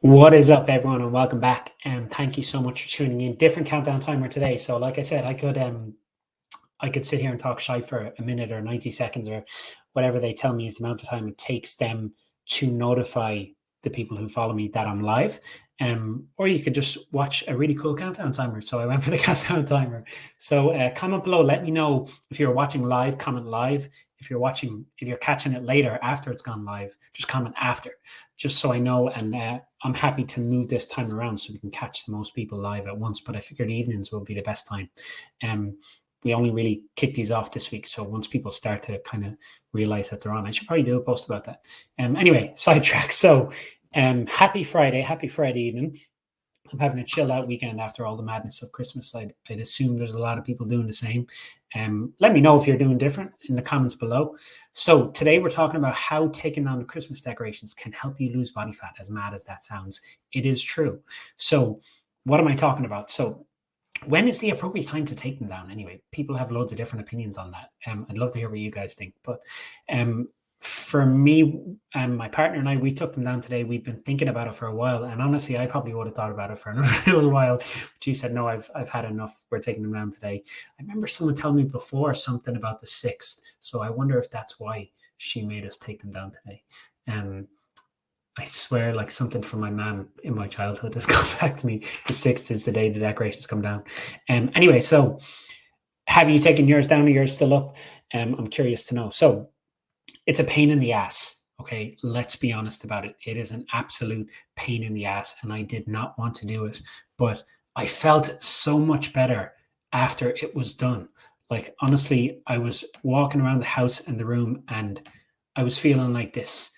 What is up, everyone, and welcome back. Thank you so much for tuning in. Different countdown timer today. So, like I said, I could sit here and talk shy for a minute or 90 seconds or whatever they tell me is the amount of time it takes them to notify the people who follow me that I'm live. Or you could just watch a really cool countdown timer. So I went for the countdown timer. So comment below. Let me know if you're watching live, comment live. If you're catching it later after it's gone live, just comment after, just so I know. And I'm happy to move this time around so we can catch the most people live at once. But I figured evenings will be the best time. We only really kicked these off this week. So once people start to kind of realize that they're on, I should probably do a post about that. Anyway, sidetrack. So happy Friday evening. I'm having a chilled out weekend after all the madness of Christmas. I'd assume there's a lot of people doing the same. Let me know if you're doing different in the comments below. So today we're talking about how taking down the Christmas decorations can help you lose body fat. As mad as that sounds, it is true. So what am I talking about? So when is the appropriate time to take them down? Anyway, people have loads of different opinions on that. I'd love to hear what you guys think. But for me and my partner and I, we took them down today. We've been thinking about it for a while. And honestly, I probably would have thought about it for another little while. But she said, no, I've had enough. We're taking them down today. I remember someone telling me before something about the 6th. So I wonder if that's why she made us take them down today. I swear, like something from my mom in my childhood has come back to me. The 6th is the day the decorations come down. Anyway, so have you taken yours down or yours still up? I'm curious to know. So it's a pain in the ass. Okay, let's be honest about it. It is an absolute pain in the ass, and I did not want to do it, but I felt so much better after it was done. Like, honestly, I was walking around the house and the room, and I was feeling like this.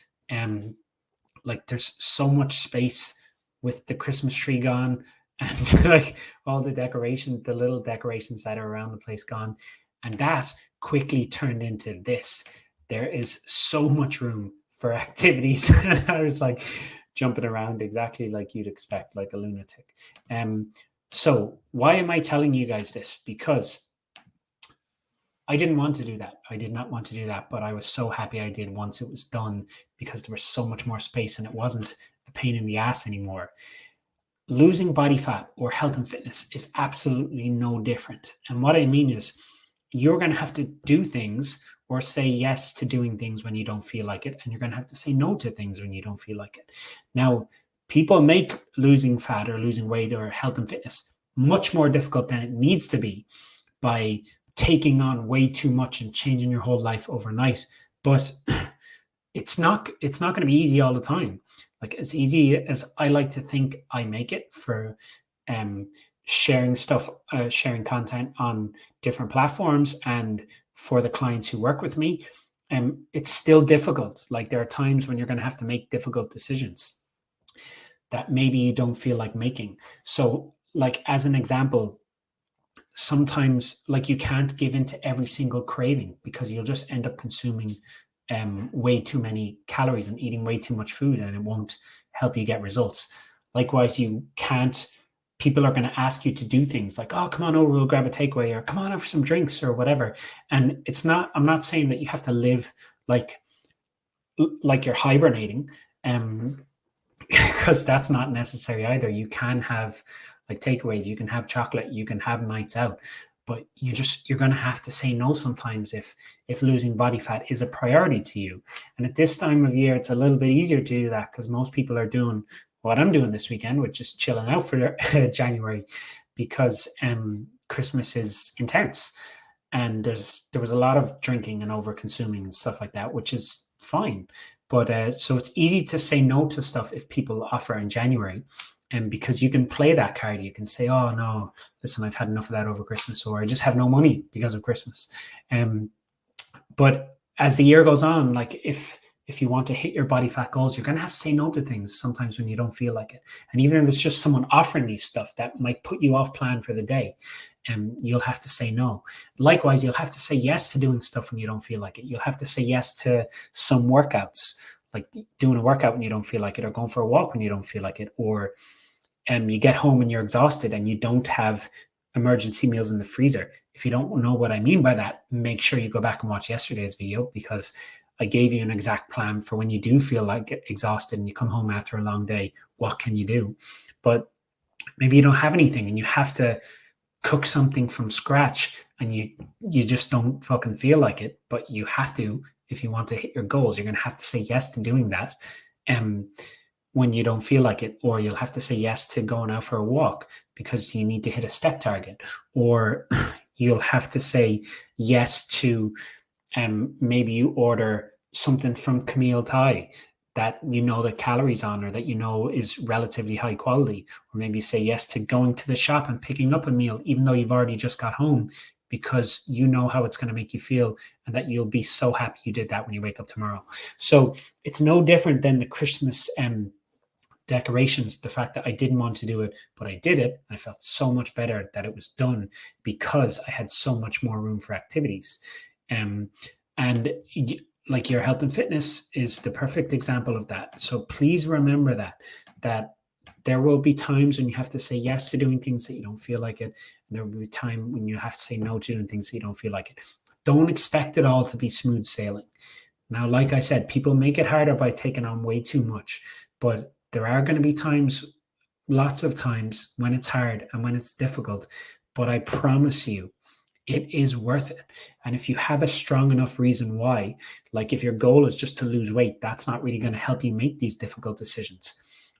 Like there's so much space with the Christmas tree gone and like all the decoration, the little decorations that are around the place gone. And that quickly turned into this. There is so much room for activities. And I was like jumping around exactly like you'd expect, like a lunatic. So why am I telling you guys this? Because I didn't want to do that. I did not want to do that, but I was so happy I did once it was done because there was so much more space and it wasn't a pain in the ass anymore. Losing body fat or health and fitness is absolutely no different. And what I mean is you're going to have to do things or say yes to doing things when you don't feel like it. And you're going to have to say no to things when you don't feel like it. Now, people make losing fat or losing weight or health and fitness much more difficult than it needs to be by taking on way too much and changing your whole life overnight. But it's not going to be easy all the time. Like as easy as I like to think I make it for sharing stuff, sharing content on different platforms and for the clients who work with me, it's still difficult. Like there are times when you're going to have to make difficult decisions that maybe you don't feel like making. So like as an example, sometimes like you can't give into every single craving because you'll just end up consuming way too many calories and eating way too much food, and it won't help you get results. Likewise, people are going to ask you to do things like, oh, come on over, we'll grab a takeaway, or come on over for some drinks or whatever. And I'm not saying that you have to live like you're hibernating, because that's not necessary either. You can have like takeaways, you can have chocolate, you can have nights out, but you're going to have to say no sometimes if losing body fat is a priority to you. And at this time of year, it's a little bit easier to do that because most people are doing what I'm doing this weekend, which is chilling out for January, because Christmas is intense, and there was a lot of drinking and over consuming and stuff like that, which is fine. But so it's easy to say no to stuff if people offer in January. And because you can play that card, you can say, oh no, listen, I've had enough of that over Christmas, or I just have no money because of Christmas. But as the year goes on, like if you want to hit your body fat goals, you're going to have to say no to things sometimes when you don't feel like it. And even if it's just someone offering you stuff that might put you off plan for the day, you'll have to say no. Likewise, you'll have to say yes to doing stuff when you don't feel like it. You'll have to say yes to some workouts, like doing a workout when you don't feel like it, or going for a walk when you don't feel like it, or you get home and you're exhausted and you don't have emergency meals in the freezer. If you don't know what I mean by that, make sure you go back and watch yesterday's video, because I gave you an exact plan for when you do feel like exhausted and you come home after a long day, what can you do? But maybe you don't have anything and you have to cook something from scratch, and you just don't fucking feel like it, but you have to. If you want to hit your goals, you're going to have to say yes to doing that when you don't feel like it, or you'll have to say yes to going out for a walk because you need to hit a step target, or you'll have to say yes to maybe you order something from Camille Thai that you know the calories on, or that you know is relatively high quality, or maybe say yes to going to the shop and picking up a meal even though you've already just got home, because you know how it's going to make you feel, and that you'll be so happy you did that when you wake up tomorrow. So it's no different than the Christmas decorations, the fact that I didn't want to do it, but I did it. I felt so much better that it was done because I had so much more room for activities. And like your health and fitness is the perfect example of that. So please remember that there will be times when you have to say yes to doing things that you don't feel like it. And there will be a time when you have to say no to doing things that you don't feel like it. Don't expect it all to be smooth sailing. Now, like I said, people make it harder by taking on way too much, but there are going to be times, lots of times, when it's hard and when it's difficult. But I promise you, it is worth it. And if you have a strong enough reason why, like if your goal is just to lose weight, that's not really going to help you make these difficult decisions.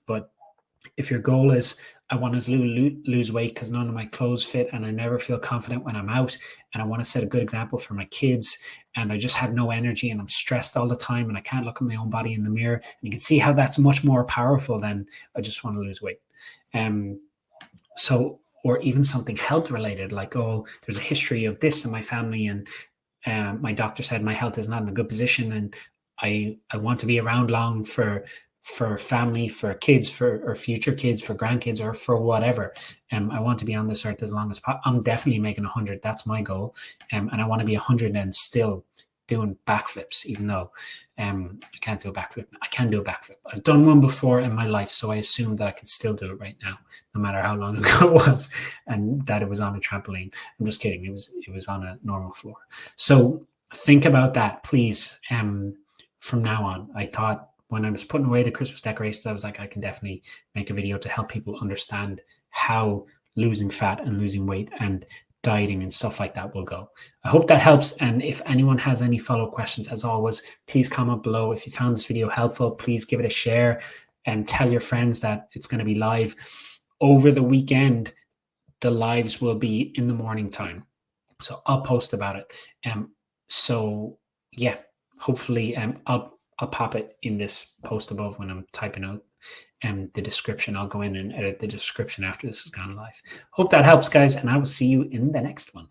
But if your goal is, I want to lose weight because none of my clothes fit and I never feel confident when I'm out, and I want to set a good example for my kids, and I just have no energy and I'm stressed all the time and I can't look at my own body in the mirror, and you can see how that's much more powerful than I just want to lose weight. Or even something health related, like, oh, there's a history of this in my family, and my doctor said my health is not in a good position, and I want to be around long for family, for kids, or future kids, for grandkids, or for whatever. I want to be on this earth as long as possible. I'm definitely making 100. That's my goal. And I want to be 100 and still doing backflips, even though I can't do a backflip. I can do a backflip. I've done one before in my life, so I assume that I can still do it right now, no matter how long ago it was, and that it was on a trampoline. I'm just kidding. It was on a normal floor. So think about that, please. From now on, I thought when I was putting away the Christmas decorations, I was like, I can definitely make a video to help people understand how losing fat and losing weight and dieting and stuff like that will go. I hope that helps. And if anyone has any follow-up questions, as always, please comment below. If you found this video helpful, please give it a share and tell your friends that it's going to be live. Over the weekend, the lives will be in the morning time, so I'll post about it. So yeah, hopefully I'll pop it in this post above when I'm typing out the description. I'll go in and edit the description after this has gone live. Hope that helps, guys, and I will see you in the next one.